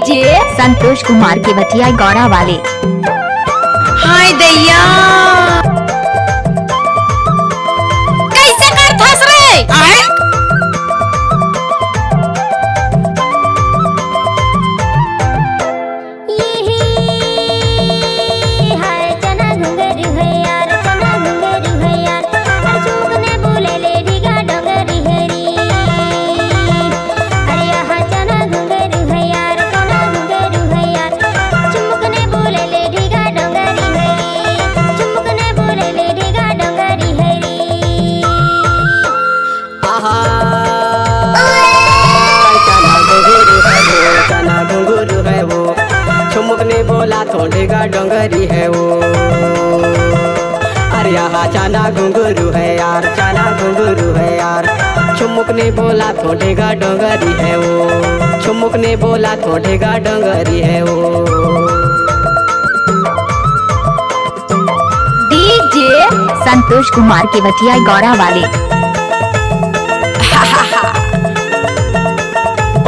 DJ Santosh Kumar के बतिया गौरा वाले। हाय दैया कैसे कर फंस रहे आए? चुमुकने बोला थोड़ेगा डोंगरी है वो। अरे यहाँ चाना घुंघरू है यार, चाना घुंघरू है यार। चुमुकने बोला थोड़ेगा डोंगरी है वो। चुमुकने बोला थोड़ेगा डोंगरी है वो। डीजे संतोष कुमार के बतिया गौरा वाले।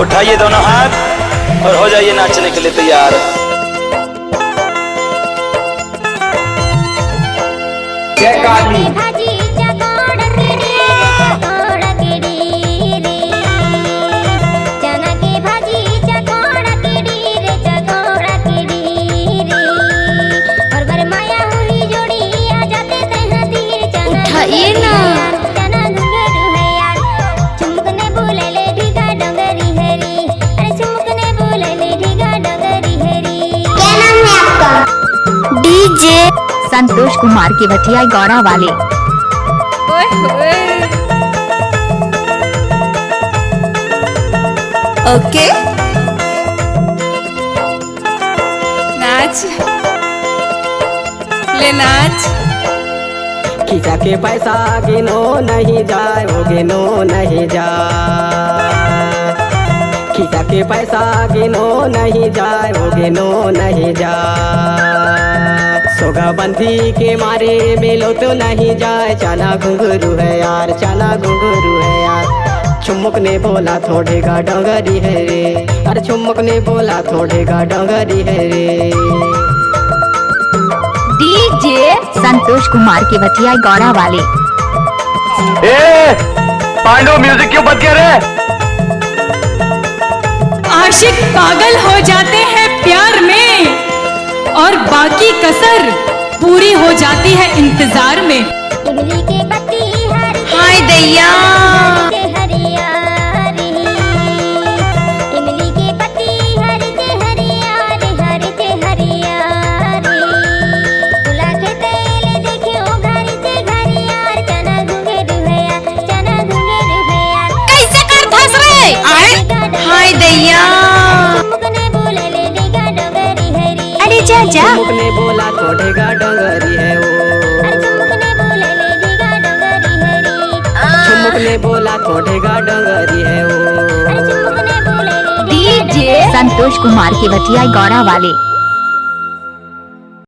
उठाइए दोनों हाथ और हो जाइए नाचने के लिए तैयार। जय काली। उठाइए ना। डीजे संतोष कुमार के बतिया गौरा वाले। ओके नाच ले नाच। खींचा के पैसा गिनो नहीं जाए वो, गिनो नहीं जाए। खींचा के पैसा गिनो नहीं जाए वो, गिनो नहीं जाए। सोगा बंदी के मारे मिलो तो नहीं जाए। चाना घुंघरू है यार, चाना घुंघरू है यार। चुमुक ने बोला थोड़ेगा डोंगरी है रे। अरे चुमुक ने बोला थोड़ेगा डोंगरी है रे। डीजे संतोष कुमार के बतिया गौरा वाले। ए पांडु म्यूजिक क्यों बंद किया रे? आशिक पागल हो जाते हैं प्यार में और बाकी कसर पूरी हो जाती है इंतजार में। हाय दैया कैसे कर फंस रहे आए? हाय दैया अरे जा जा। चुमुक ने बोला थोड़ेगा डोंगरी है वो। चुमुक ने बोला थोड़ेगा डोंगरी है वो। डीजे संतोष कुमार के बतिया गौरा वाले।